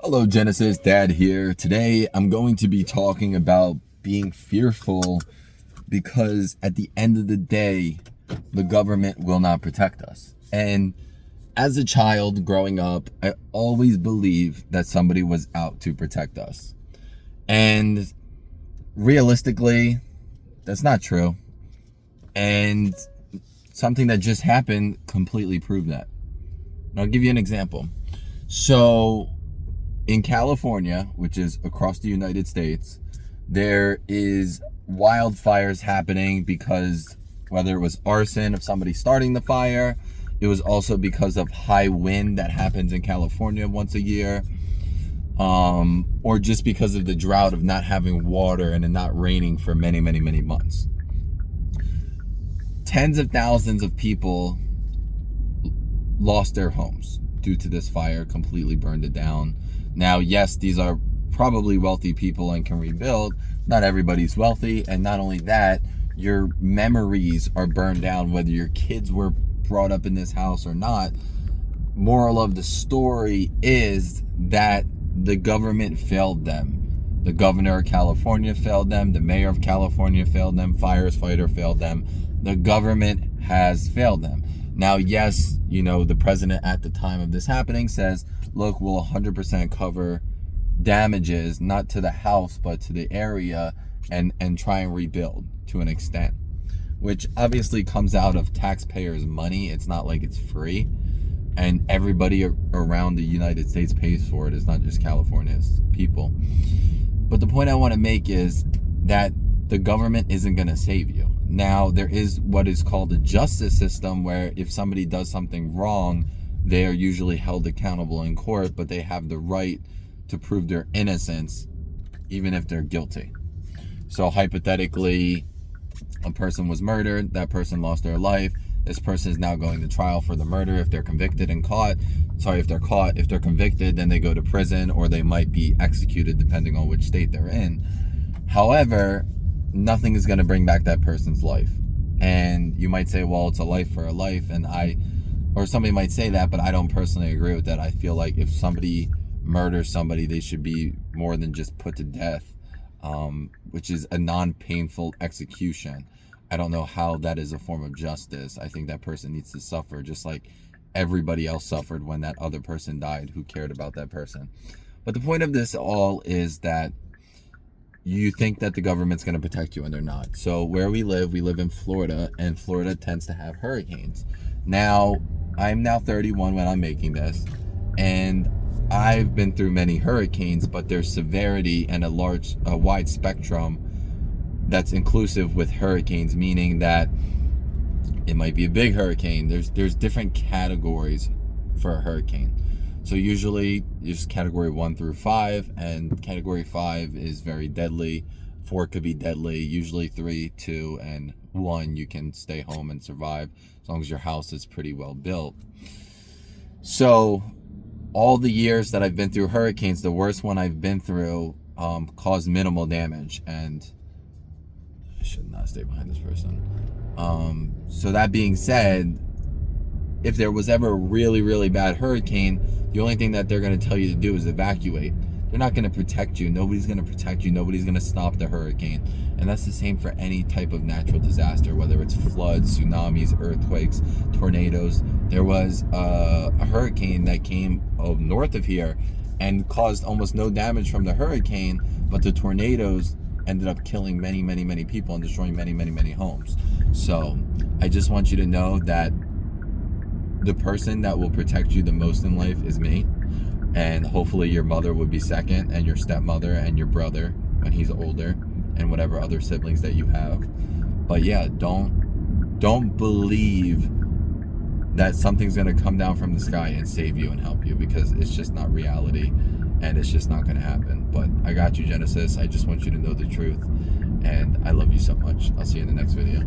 Hello, Genesis. Dad here. Today, I'm going to be talking about being fearful because at the end of the day, the government will not protect us. And as a child growing up, I always believed that somebody was out to protect us. And realistically, that's not true. And something that just happened completely proved that. And I'll give you an example. So, in California, which is across the United States, there is wildfires happening because whether it was arson of somebody starting the fire, it was also because of high wind that happens in California once a year, or just because of the drought of not having water and it not raining for many, many, many months. Tens of thousands of people lost their homes due to this fire, completely burned it down. Now, yes, these are probably wealthy people and can rebuild. Not everybody's wealthy. And not only that, your memories are burned down, whether your kids were brought up in this house or not. Moral of the story is that the government failed them. The governor of California failed them. The mayor of California failed them. Firefighter failed them. The government has failed them. Now, yes, the president at the time of this happening says, look, we'll 100% cover damages, not to the house, but to the area, and try and rebuild to an extent, which obviously comes out of taxpayers' money. It's not like it's free. And everybody around the United States pays for it. It's not just California's people. But the point I want to make is that the government isn't going to save you. Now, there is what is called a justice system where if somebody does something wrong, they are usually held accountable in court, but they have the right to prove their innocence, even if they're guilty. So hypothetically, a person was murdered, that person lost their life. This person is now going to trial for the murder if they're convicted and caught. If they're convicted, then they go to prison or they might be executed depending on which state they're in. However, nothing is going to bring back that person's life. And you might say, well, it's a life for a life. Or somebody might say that, but I don't personally agree with that. I feel like if somebody murders somebody, they should be more than just put to death, which is a non-painful execution. I don't know how that is a form of justice. I think that person needs to suffer just like everybody else suffered when that other person died who cared about that person. But the point of this all is that you think that the government's going to protect you and they're not. So where we live in Florida, and Florida tends to have hurricanes. Now, I'm now 31 when I'm making this, and I've been through many hurricanes, but their severity and a wide spectrum that's inclusive with hurricanes, meaning that it might be a big hurricane. There's different categories for a hurricane. So usually there's category 1 through 5, and category 5 is very deadly. 4 could be deadly. Usually 3, 2, and 1 you can stay home and survive as long as your house is pretty well built. So all the years that I've been through hurricanes, the worst one I've been through caused minimal damage, and I should not stay behind this person. So that being said, if there was ever a really, really bad hurricane, the only thing that they're going to tell you to do is evacuate. They're not going to protect you. Nobody's going to protect you. Nobody's going to stop the hurricane. And that's the same for any type of natural disaster, whether it's floods, tsunamis, earthquakes, tornadoes. There was a hurricane that came north of here and caused almost no damage from the hurricane, but the tornadoes ended up killing many, many, many people and destroying many, many, many homes. So I just want you to know that the person that will protect you the most in life is me, and hopefully your mother would be second, and your stepmother, and your brother when he's older, and whatever other siblings that you have. But yeah, don't believe that something's going to come down from the sky and save you and help you, because it's just not reality, and it's just not going to happen. But I got you, Genesis. I just want you to know the truth, and I love you so much. I'll see you in the next video.